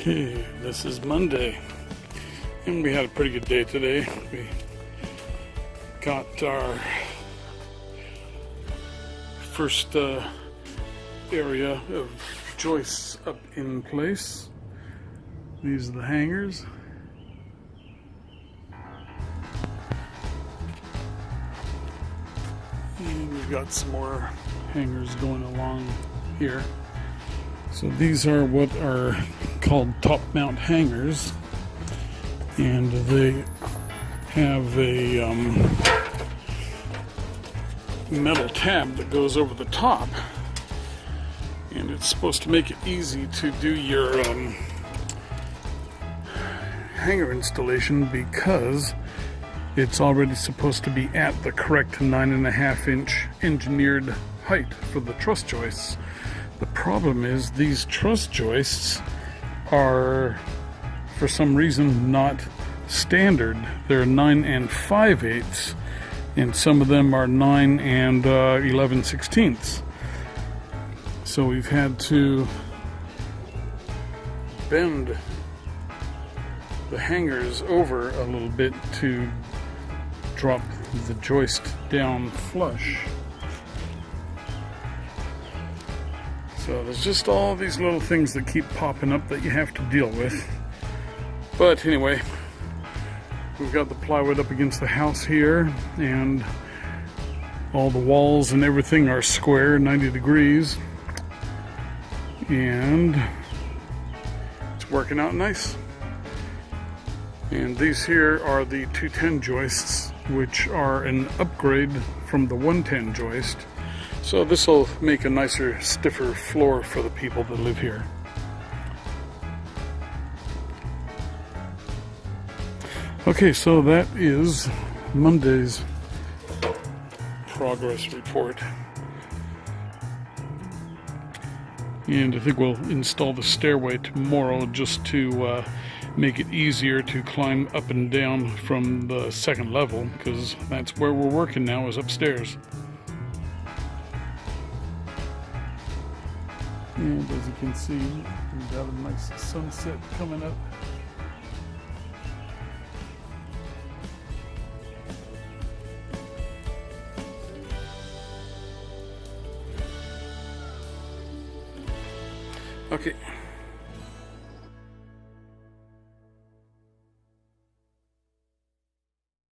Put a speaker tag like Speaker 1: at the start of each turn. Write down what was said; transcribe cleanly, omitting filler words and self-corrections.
Speaker 1: Okay, this is Monday, and we had a pretty good day today. We got our first area of joists up in place. These are the hangers. And we've got some more hangers going along here. So these are what are called top mount hangers, and they have a metal tab that goes over the top, and it's supposed to make it easy to do your hanger installation because it's already supposed to be at the correct 9.5-inch engineered height for the truss joists. The problem is these truss joists are, for some reason, not standard. They're 9 5/8, and some of them are 9 11/16. So we've had to bend the hangers over a little bit to drop the joist down flush. So there's just all these little things that keep popping up that you have to deal with. But anyway, we've got the plywood up against the house here, and all the walls and everything are square, 90 degrees. And it's working out nice. And these here are the 210 joists, which are an upgrade from the 110 joist. So this will make a nicer, stiffer floor for the people that live here. Okay, so that is Monday's progress report. And I think we'll install the stairway tomorrow just to make it easier to climb up and down from the second level, because that's where we're working now, is upstairs. And as you can see, we've got a nice sunset coming up. Okay.